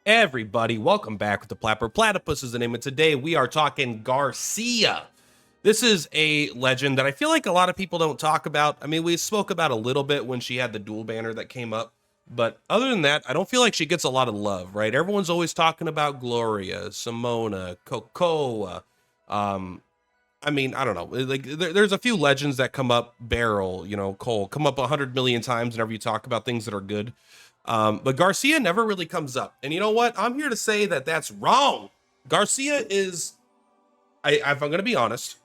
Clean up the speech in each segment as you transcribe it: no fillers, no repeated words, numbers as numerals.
Everybody, welcome back with the Purplatypus is the name, and today we are talking Garcia. This is a legend that I feel like a lot of people don't talk about. I mean, we spoke about a little bit when she had the dual banner that came up, but other than that, I don't feel like she gets a lot of love, right? Everyone's always talking about Gloria, Simona, Cocoa. I mean, I don't know. Like, there's a few legends that come up, Beryl, Cole, come up 100 million times whenever you talk about things that are good. But Garcia never really comes up. And you know what? I'm here to say that that's wrong. Garcia is, if I'm going to be honest,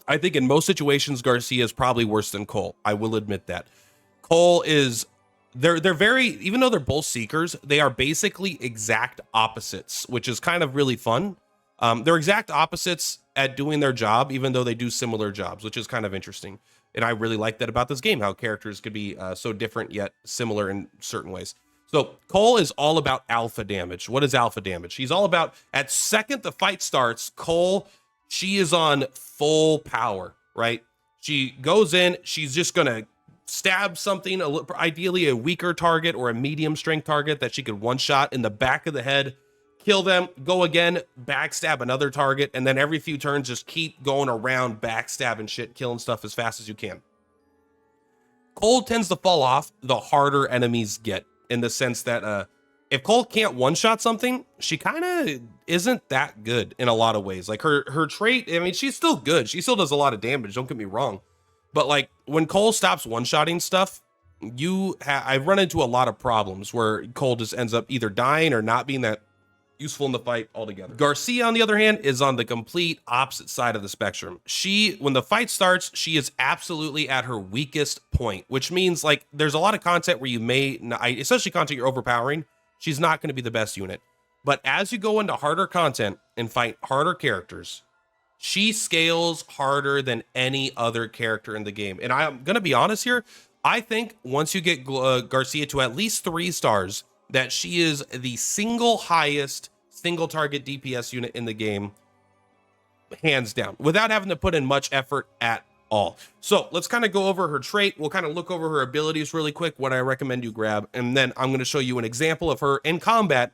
I think in most situations, Garcia is probably worse than Cole. I will admit that. Cole is, they're very, even though they're both seekers, they are basically exact opposites, which is kind of really fun. They're exact opposites at doing their job, even though they do similar jobs, which is kind of interesting. And I really like that about this game, how characters could be so different yet similar in certain ways. So Cole is all about alpha damage. What is alpha damage? He's all about, at second the fight starts, Cole, she is on full power, right? She goes in, she's just going to stab something, ideally a weaker target or a medium strength target that she could one shot in the back of the head, kill them, go again, backstab another target, and then every few turns just keep going around backstabbing shit, killing stuff as fast as you can. Cole tends to fall off the harder enemies get, in the sense that if Cole can't one-shot something, she kind of isn't that good in a lot of ways. Like her trait, I mean, she's still good. She still does a lot of damage, don't get me wrong. But like when Cole stops one-shotting stuff, I've run into a lot of problems where Cole just ends up either dying or not being that useful in the fight altogether. Garcia, on the other hand, is on the complete opposite side of the spectrum. When the fight starts, she is absolutely at her weakest point, which means like there's a lot of content where you may, especially content you're overpowering, she's not going to be the best unit. But as you go into harder content and fight harder characters, she scales harder than any other character in the game. And I'm going to be honest here, I think once you get Garcia to at least 3 stars, that she is the single highest single target DPS unit in the game, hands down, without having to put in much effort at all. So let's kind of go over her trait. We'll kind of look over her abilities really quick, what I recommend you grab, and then I'm going to show you an example of her in combat,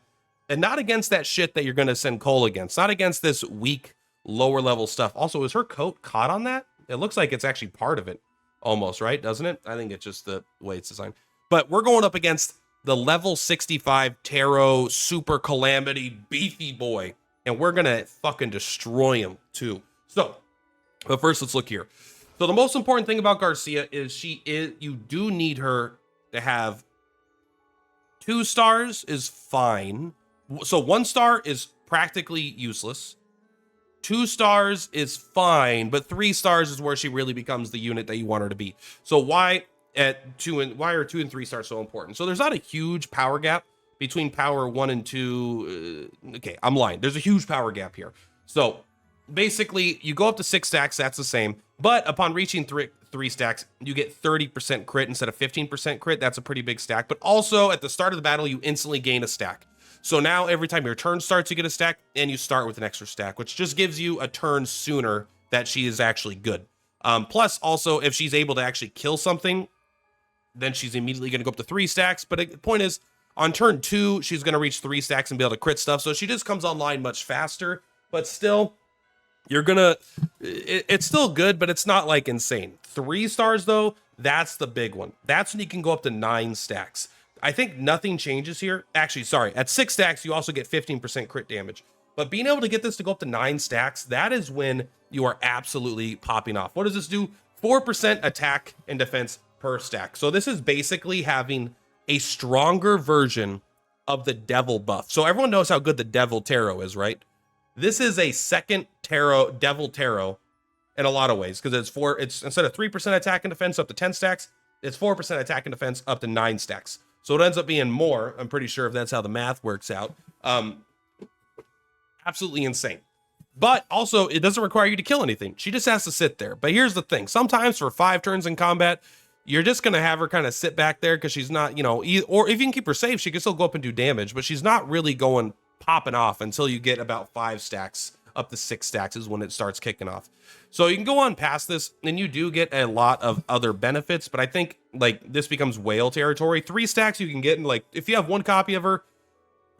and not against that shit that you're going to send Cole against, not against this weak lower level stuff. Also, is her coat caught on that? It looks like it's actually part of it almost, right? Doesn't it? I think it's just the way it's designed. But we're going up against the level 65 Tarot Super Calamity Beefy Boy, and we're gonna fucking destroy him too. So, but first let's look here. So the most important thing about Garcia is you do need her to have 2 stars is fine. So 1 star is practically useless. 2 stars is fine, but 3 stars is where she really becomes the unit that you want her to be. So why are 2 and 3 stars so important? So there's not a huge power gap between power 1 and 2. Okay, I'm lying. There's a huge power gap here. So basically, you go up to 6 stacks, that's the same. But upon reaching 3 stacks, you get 30% crit instead of 15% crit. That's a pretty big stack. But also, at the start of the battle, you instantly gain a stack. So now every time your turn starts, you get a stack, and you start with an extra stack, which just gives you a turn sooner that she is actually good. Plus, also, if she's able to actually kill something, then she's immediately going to go up to 3 stacks. But the point is, on turn 2, she's going to reach 3 stacks and be able to crit stuff. So she just comes online much faster. But still, it's still good, but it's not like insane. 3 stars, though, that's the big one. That's when you can go up to 9 stacks. I think nothing changes here. Actually, sorry. At 6 stacks, you also get 15% crit damage. But being able to get this to go up to 9 stacks, that is when you are absolutely popping off. What does this do? 4% attack and defense per stack. So this is basically having a stronger version of the devil buff. So everyone knows how good the devil tarot is, right? This is a second devil tarot in a lot of ways, because it's instead of 3% attack and defense up to 10 stacks, it's 4% attack and defense up to 9 stacks. So it ends up being more. I'm pretty sure if that's how the math works out. Absolutely insane. But also, it doesn't require you to kill anything. She just has to sit there. But here's the thing. Sometimes for 5 turns in combat, you're just going to have her kind of sit back there because she's not, or if you can keep her safe, she can still go up and do damage, but she's not really popping off until you get about 5 stacks. Up to 6 stacks is when it starts kicking off. So you can go on past this, and you do get a lot of other benefits, but I think like this becomes whale territory. 3 stacks you can get, and like if you have 1 copy of her,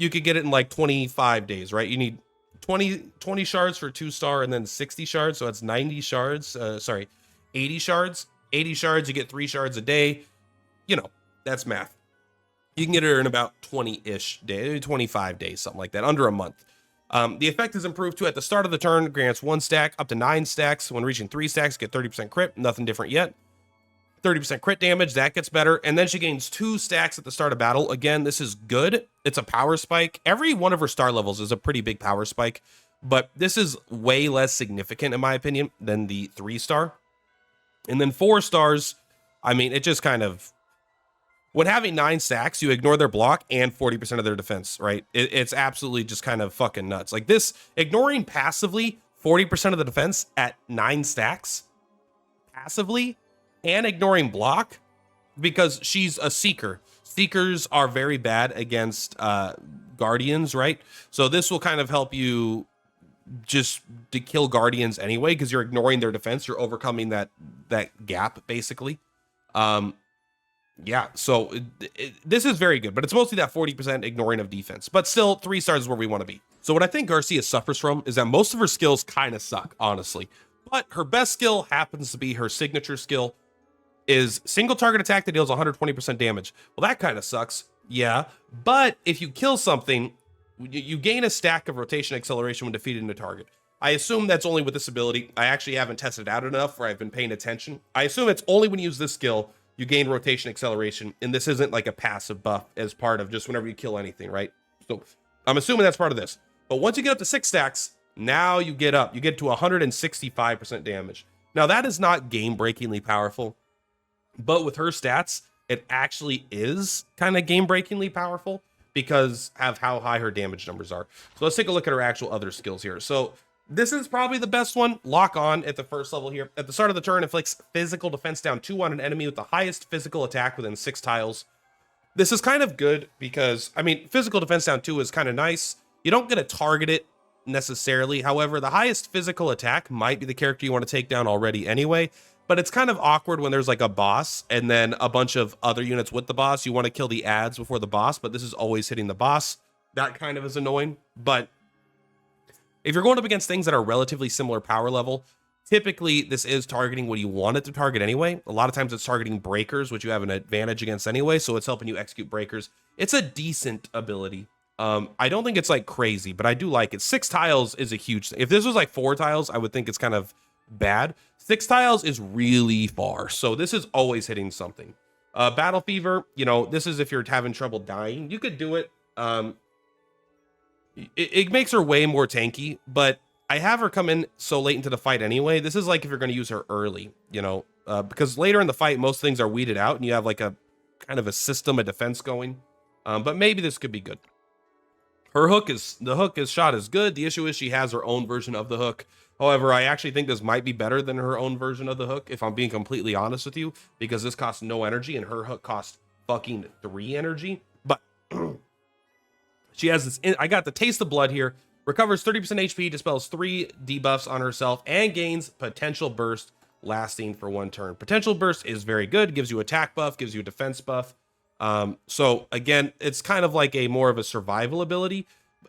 you could get it in like 25 days, right? You need 20 shards for 2-star and then 60 shards. So that's 90 shards. 80 shards. 80 shards, you get 3 shards a day. You know, that's math. You can get her in about 20-ish days, 25 days, something like that, under a month. The effect is improved too. At the start of the turn, grants 1 stack up to 9 stacks. When reaching 3 stacks, get 30% crit. Nothing different yet. 30% crit damage, that gets better. And then she gains 2 stacks at the start of battle. Again, this is good. It's a power spike. Every one of her star levels is a pretty big power spike, but this is way less significant, in my opinion, than the 3-star. And then 4 stars, I mean, it just kind of, when having 9 stacks, you ignore their block and 40% of their defense, right? It's absolutely just kind of fucking nuts. Like this, ignoring passively 40% of the defense at 9 stacks, passively, and ignoring block, because she's a seeker. Seekers are very bad against guardians, right? So this will kind of help you just to kill guardians anyway, because you're ignoring their defense. You're overcoming that gap, basically. Yeah, so this is very good, but it's mostly that 40% ignoring of defense. But still, 3 stars is where we want to be. So what I think Garcia suffers from is that most of her skills kind of suck, honestly. But her best skill happens to be her signature skill, is single target attack that deals 120% damage. Well, that kind of sucks, yeah. But if you kill something, you gain a stack of rotation acceleration when defeating a target. I assume that's only with this ability. I actually haven't tested it out enough where I've been paying attention. I assume it's only when you use this skill, you gain rotation acceleration, and this isn't like a passive buff as part of just whenever you kill anything, right? So I'm assuming that's part of this. But once you get up to 6 stacks, now you get to 165% damage. Now that is not game-breakingly powerful, but with her stats, it actually is kind of game-breakingly powerful because of how high her damage numbers are. So let's take a look at her actual other skills here. So this is probably the best one. Lock on at the first level here. At the start of the turn, inflicts physical defense down 2 on an enemy with the highest physical attack within 6 tiles. This is kind of good because, I mean, physical defense down 2 is kind of nice. You don't get to target it necessarily. However, the highest physical attack might be the character you want to take down already anyway. But it's kind of awkward when there's like a boss and then a bunch of other units with the boss. You want to kill the ads before the boss, but this is always hitting the boss. That kind of is annoying. But if you're going up against things that are relatively similar power level, typically this is targeting what you want it to target anyway. A lot of times it's targeting breakers, which you have an advantage against anyway, so it's helping you execute breakers. It's a decent ability. I don't think it's like crazy, but I do like it. 6 tiles is a huge thing. If this was like 4 tiles, I would think it's kind of bad. 6 tiles is really far, so this is always hitting something. Battle Fever, you know, this is if you're having trouble dying. You could do it. It makes her way more tanky, but I have her come in so late into the fight anyway. This is like if you're going to use her early, you know, because later in the fight, most things are weeded out and you have like a kind of a system of defense going. But maybe this could be good. The hook is shot is good. The issue is she has her own version of the hook. However, I actually think this might be better than her own version of the hook, if I'm being completely honest with you, because this costs no energy and her hook costs fucking 3 energy. But she has this, I got the Taste of Blood here, recovers 30% HP, dispels 3 debuffs on herself, and gains Potential Burst lasting for 1 turn. Potential Burst is very good, gives you attack buff, gives you a defense buff. So again, it's kind of like a more of a survival ability,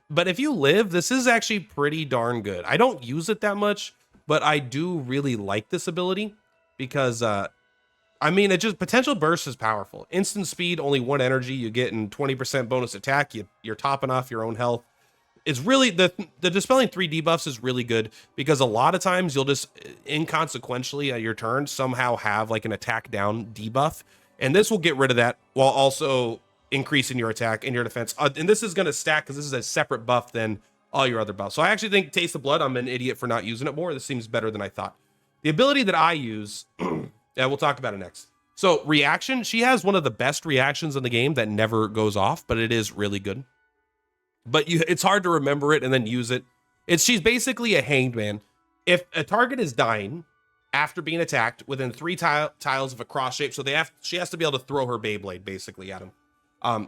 but if you live, this is actually pretty darn good. I don't use it that much, but I do really like this ability because, I mean, it just, Potential Burst is powerful. Instant speed, only 1 energy, you get in 20% bonus attack. You're topping off your own health. It's really, the dispelling 3 debuffs is really good because a lot of times you'll just inconsequentially at your turn somehow have like an attack down debuff. And this will get rid of that while also increasing your attack and your defense. And this is going to stack because this is a separate buff than all your other buffs. So I actually think Taste of Blood, I'm an idiot for not using it more. This seems better than I thought. The ability that I use, yeah, we'll talk about it next. So reaction, she has one of the best reactions in the game that never goes off, but it is really good. But it's hard to remember it and then use it. She's basically a hanged man. If a target is dying after being attacked within 3 tiles of a cross shape, so she has to be able to throw her Beyblade basically at him.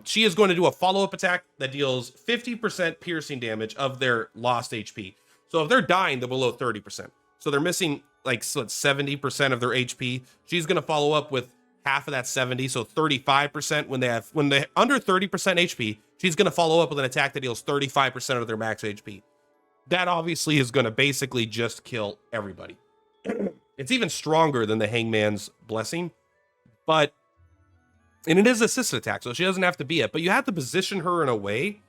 She is going to do a follow-up attack that deals 50% piercing damage of their lost HP. So if they're dying, they're below 30%. So they're missing like 70% of their HP. She's going to follow up with half of that 70, so 35%. When they're under 30% HP, she's going to follow up with an attack that deals 35% of their max HP. That obviously is going to basically just kill everybody. It's even stronger than the Hangman's Blessing, and it is assisted attack, so she doesn't have to be it, but you have to position her in a way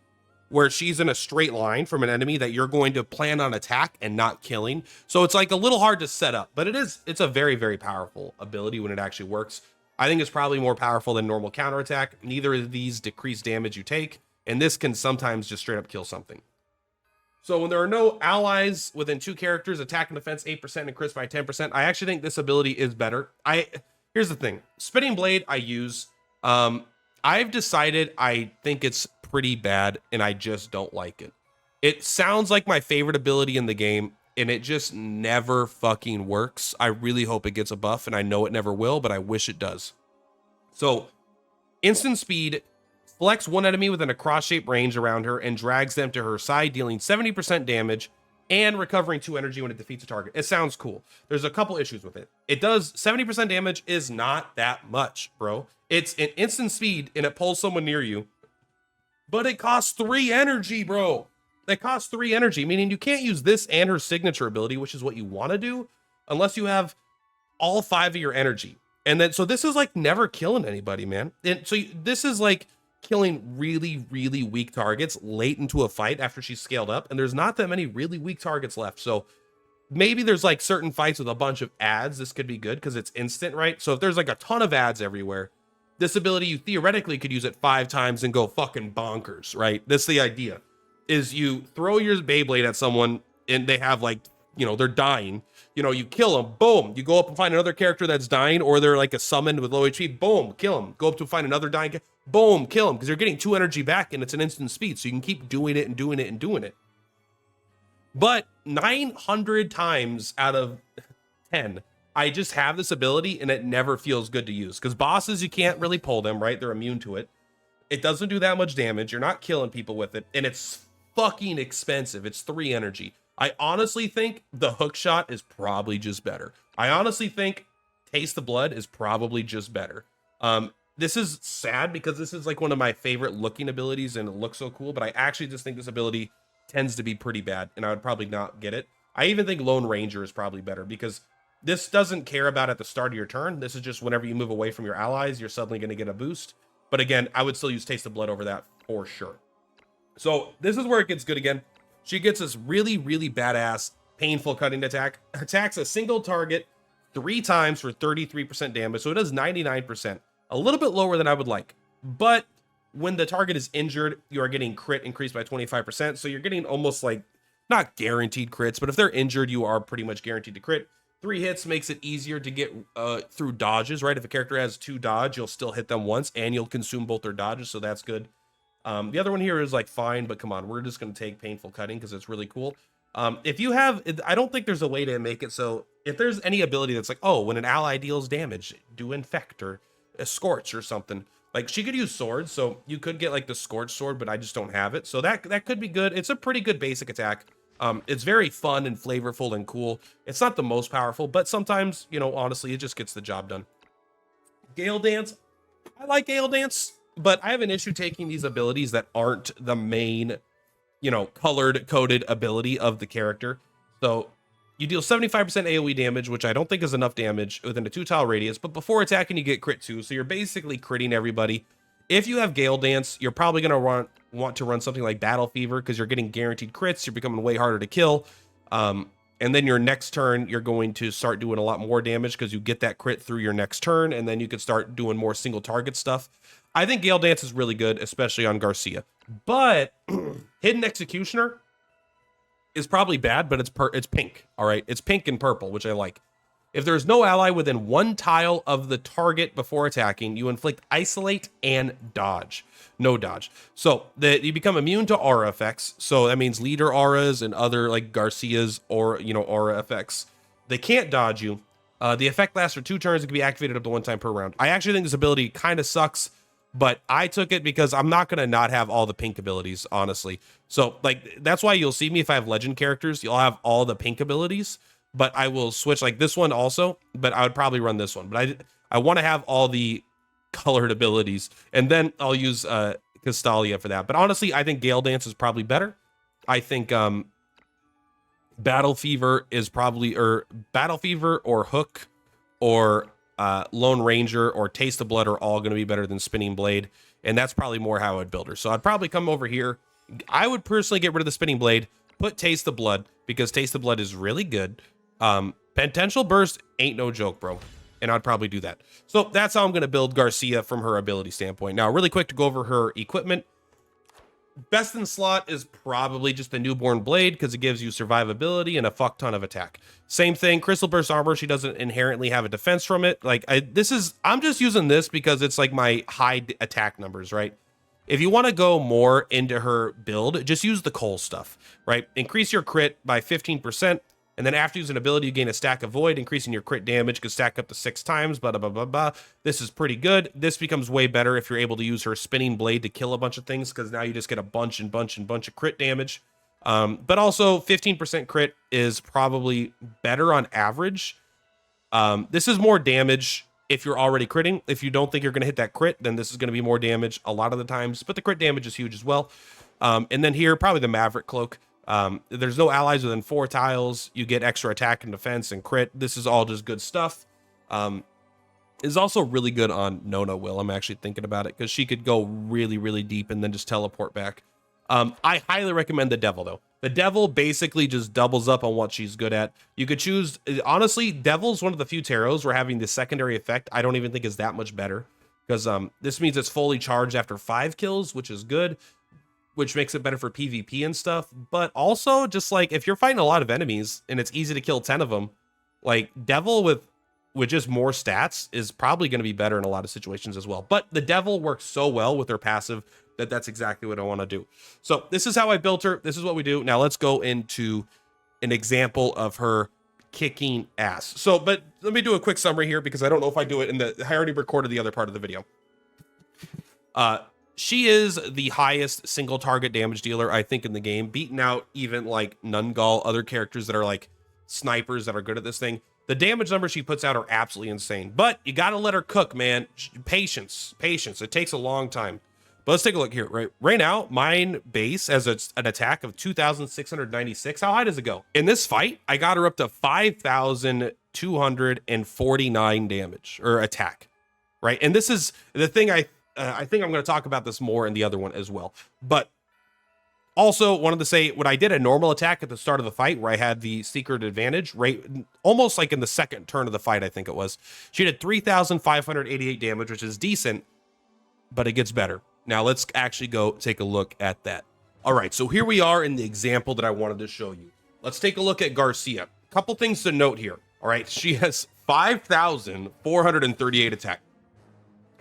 where she's in a straight line from an enemy that you're going to plan on attack and not killing. So it's like a little hard to set up, but it's a very, very powerful ability when it actually works. I think it's probably more powerful than normal counterattack. Neither of these decrease damage you take, and this can sometimes just straight up kill something. So when there are no allies within 2 characters, attack and defense 8% and crits by 10%, I actually think this ability is better. Here's the thing. Spinning Blade I use. I've decided I think it's pretty bad, and I just don't like it. It sounds like my favorite ability in the game, and it just never fucking works. I really hope it gets a buff, and I know it never will, but I wish it does. So, instant speed, selects one enemy within a cross-shaped range around her and drags them to her side, dealing 70% damage and recovering 2 energy when it defeats a target. It sounds cool. There's a couple issues with it. It does 70% damage is not that much, bro. It's an instant speed, and it pulls someone near you, but it costs 3 energy, bro. That costs 3 energy, meaning you can't use this and her signature ability, which is what you want to do, unless you have all 5 of your energy. And then, so this is like never killing anybody, man. And so this is like killing really, really weak targets late into a fight after she's scaled up. And there's not that many really weak targets left. So maybe there's like certain fights with a bunch of ads. This could be good because it's instant, right? So if there's like a ton of ads everywhere, this ability, you theoretically could use it 5 times and go fucking bonkers, right? That's the idea, is you throw your Beyblade at someone and they have like, you know, they're dying, you know, you kill them, boom, you go up and find another character that's dying, or they're like a summon with low HP, boom, kill them, go up to find another dying, boom, kill them, because you're getting 2 energy back and it's an instant speed, so you can keep doing it and doing it and doing it. But 900 times out of 10, I just have this ability and it never feels good to use, because bosses, you can't really pull them, right? They're immune to it. It doesn't do that much damage. You're not killing people with it, and it's fucking expensive. It's 3 energy. I honestly think the hook shot is probably just better. I honestly think Taste the Blood is probably just better. This is sad because this is like one of my favorite looking abilities and it looks so cool, but I actually just think this ability tends to be pretty bad and I would probably not get it. I even think Lone Ranger is probably better because this doesn't care about at the start of your turn. This is just whenever you move away from your allies, you're suddenly going to get a boost. But again, I would still use Taste the Blood over that for sure. So this is where it gets good again. She gets this really, really badass, painful cutting attack. Attacks a single target 3 times for 33% damage. So it does 99%. A little bit lower than I would like. But when the target is injured, you are getting crit increased by 25%. So you're getting almost like, not guaranteed crits, but if they're injured, you are pretty much guaranteed to crit. 3 hits makes it easier to get through dodges, right? If a character has 2 dodge, you'll still hit them once and you'll consume both their dodges. So that's good. The other one here is like fine, but come on, we're just going to take painful cutting because it's really cool. If you have, I don't think there's a way to make it so if there's any ability that's like, oh, when an ally deals damage, do infect or a scorch or something. Like she could use swords, so you could get like the scorch sword, but I just don't have it. So that could be good. It's a pretty good basic attack. It's very fun and flavorful and cool. It's not the most powerful, but sometimes, you know, honestly, it just gets the job done. Gale Dance. I like Gale Dance. But I have an issue taking these abilities that aren't the main, you know, colored coded ability of the character. So you deal 75% AoE damage, which I don't think is enough damage within a 2-tile radius, but before attacking, you get crit too. So you're basically critting everybody. If you have Gale Dance, you're probably going to want to run something like Battle Fever because you're getting guaranteed crits. You're becoming way harder to kill. And then your next turn, you're going to start doing a lot more damage because you get that crit through your next turn. And then you can start doing more single target stuff. I think Gale Dance is really good, especially on Garcia. But Hidden Executioner is probably bad, but it's pink, all right? It's pink and purple, which I like. If there's no ally within 1 tile of the target before attacking, you inflict Isolate and Dodge. No dodge. So you become immune to aura effects. So that means leader auras and other like Garcia's or, you know, aura effects. They can't dodge you. The effect lasts for 2 turns. It can be activated up to 1 time per round. I actually think this ability kind of sucks. But I took it because I'm not going to not have all the pink abilities, honestly. So, like, that's why you'll see me if I have legend characters. You'll have all the pink abilities. But I will switch, like, this one also. But I would probably run this one. But I want to have all the colored abilities. And then I'll use Castalia for that. But honestly, I think Gale Dance is probably better. I think Battle Fever is probably, or Battle Fever or Hook or Lone Ranger or Taste of Blood are all going to be better than Spinning Blade. And that's probably more how I would build her. So I'd probably come over here. I would personally get rid of the Spinning Blade, put Taste of Blood, because Taste of Blood is really good. Potential Burst ain't no joke, bro. And I'd probably do that. So that's how I'm going to build Garcia from her ability standpoint. Now, really quick to go over her equipment. Best in slot is probably just the Newborn Blade, because it gives you survivability and a fuck ton of attack. Same thing, Crystal Burst Armor. She doesn't inherently have a defense from it. Like, I'm just using this because it's like my high attack numbers, right? If you want to go more into her build, just use the Coal stuff, right? Increase your crit by 15%. And then after using an ability, you gain a stack of Void, increasing your crit damage, can stack up to 6 times, blah, blah, blah, blah. This is pretty good. This becomes way better if you're able to use her Spinning Blade to kill a bunch of things, because now you just get a bunch of crit damage. But also, 15% crit is probably better on average. This is more damage if you're already critting. If you don't think you're going to hit that crit, then this is going to be more damage a lot of the times. But the crit damage is huge as well. And then here, probably the Maverick Cloak. There's no allies within 4 tiles. You get extra attack and defense and crit. This is all just good stuff. Is also really good on Nona Will. I'm actually thinking about it because she could go really, really deep and then just teleport back. I highly recommend the Devil, though. The Devil basically just doubles up on what she's good at. You could choose, honestly, Devil's one of the few tarots where having the secondary effect I don't even think is that much better, because this means it's fully charged after 5 kills, which is good, which makes it better for PvP and stuff. But also, just like, if you're fighting a lot of enemies and it's easy to kill 10 of them, like, Devil with just more stats is probably going to be better in a lot of situations as well. But the Devil works so well with her passive that that's exactly what I want to do. So this is how I built her. This is what we do. Now let's go into an example of her kicking ass. So, but let me do a quick summary here, because I don't know if I do it in I already recorded the other part of the video. She is the highest single target damage dealer, I think, in the game, beating out even like Nungal, other characters that are like snipers that are good at this thing. The damage numbers she puts out are absolutely insane, but you got to let her cook, man. Patience. It takes a long time. But let's take a look here. Right now, mine base has an attack of 2,696. How high does it go? In this fight, I got her up to 5,249 damage or attack, right? And this is the thing I think I'm going to talk about this more in the other one as well. But also wanted to say, when I did a normal attack at the start of the fight where I had the secret advantage, right, almost like in the second turn of the fight, I think it was, she did 3,588 damage, which is decent, but it gets better. Now let's actually go take a look at that. All right, so here we are in the example that I wanted to show you. Let's take a look at Garcia. Couple things to note here. All right, she has 5,438 attack.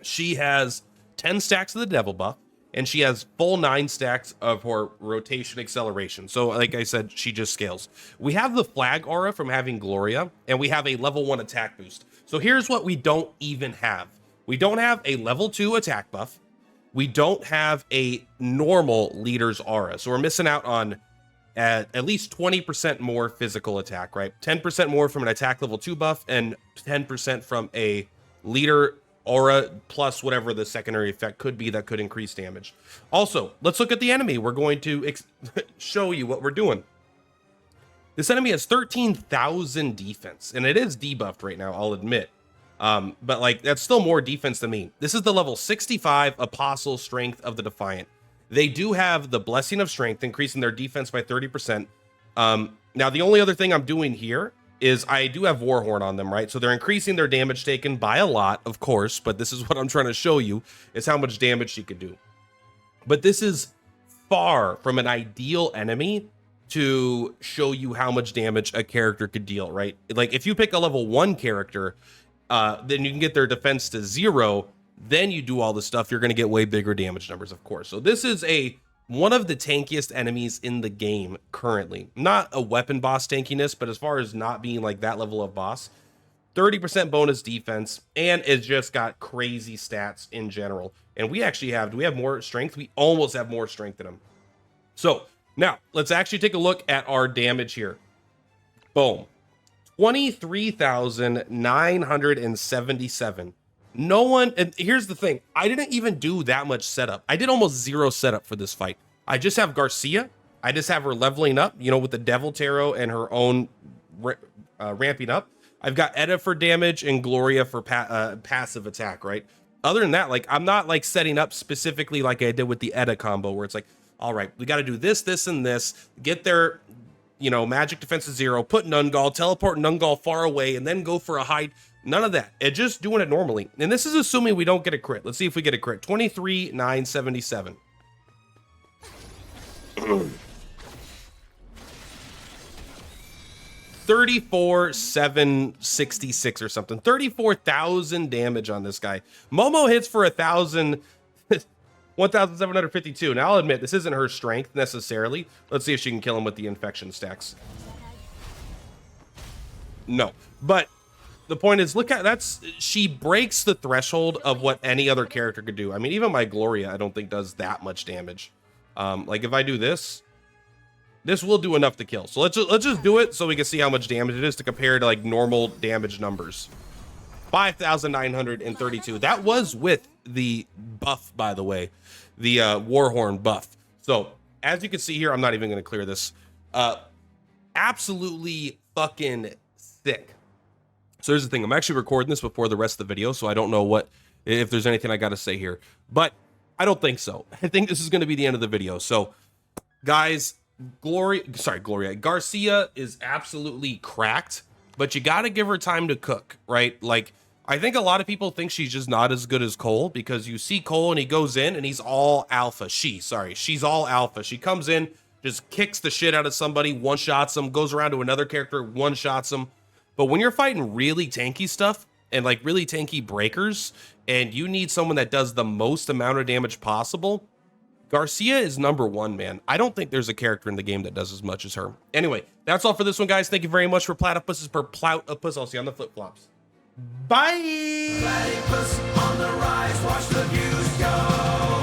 She has 10 stacks of the Devil buff, and she has full 9 stacks of her rotation acceleration. So like I said, she just scales. We have the flag aura from having Gloria, and we have a level 1 attack boost. So here's what we don't even have. We don't have a level 2 attack buff. We don't have a normal leader's aura. So we're missing out on at least 20% more physical attack, right? 10% more from an attack level 2 buff, and 10% from a leader aura, plus whatever the secondary effect could be that could increase damage. Also, let's look at the enemy. We're going to show you what we're doing. This enemy has 13,000 defense, and it is debuffed right now, I'll admit. But like, that's still more defense than me. This is the level 65 Apostle Strength of the Defiant. They do have the Blessing of Strength, increasing their defense by 30%. Now, the only other thing I'm doing here is I do have Warhorn on them, right? So they're increasing their damage taken by a lot, of course, but this is what I'm trying to show you, is how much damage she could do. But this is far from an ideal enemy to show you how much damage a character could deal, right? Like, if you pick a level 1 character, then you can get their defense to 0, then you do all this stuff, you're going to get way bigger damage numbers, of course. So this is one of the tankiest enemies in the game currently. Not a weapon boss tankiness, but as far as not being like that level of boss, 30% bonus defense, and it's just got crazy stats in general. And we actually have, do we have more strength? We almost have more strength than him. So now let's actually take a look at our damage here. Boom. 23,977 No one, and here's the thing, I didn't even do that much setup. I did almost zero setup for this fight. I just have Garcia. I just have her leveling up, you know, with the Devil Tarot and her own ramping up. I've got Edda for damage and Gloria for passive attack, right? Other than that, like, I'm not like setting up specifically like I did with the Edda combo where it's like, all right, we got to do this, this, and this, get their, you know, magic defense to 0, put Nungal, teleport Nungal far away, and then go for a hide. None of that. It's just doing it normally. And this is assuming we don't get a crit. Let's see if we get a crit. 23,977. 34,766 or something. 34,000 damage on this guy. Momo hits for 1,752. Now I'll admit this isn't her strength necessarily. Let's see if she can kill him with the infection stacks. No, but the point is, look at she breaks the threshold of what any other character could do. I mean, even my Gloria, I don't think does that much damage. Like if I do this will do enough to kill. So let's just do it so we can see how much damage it is to compare to like normal damage numbers. 5,932. That was with the buff, by the way, the Warhorn buff. So as you can see here, I'm not even going to clear this. Absolutely fucking sick. So here's the thing. I'm actually recording this before the rest of the video, so I don't know if there's anything I got to say here, but I don't think so. I think this is going to be the end of the video. So guys, Garcia is absolutely cracked, but you got to give her time to cook, right? Like, I think a lot of people think she's just not as good as Cole because you see Cole and he goes in and he's all alpha. She's all alpha. She comes in, just kicks the shit out of somebody, one-shots them, goes around to another character, one-shots them. But when you're fighting really tanky stuff and like really tanky breakers and you need someone that does the most amount of damage possible, Garcia is number one, man. I don't think there's a character in the game that does as much as her. Anyway, that's all for this one, guys. Thank you very much for Platypus. I'll see you on the flip-flops. Bye! Platypus on the rise, watch the views go.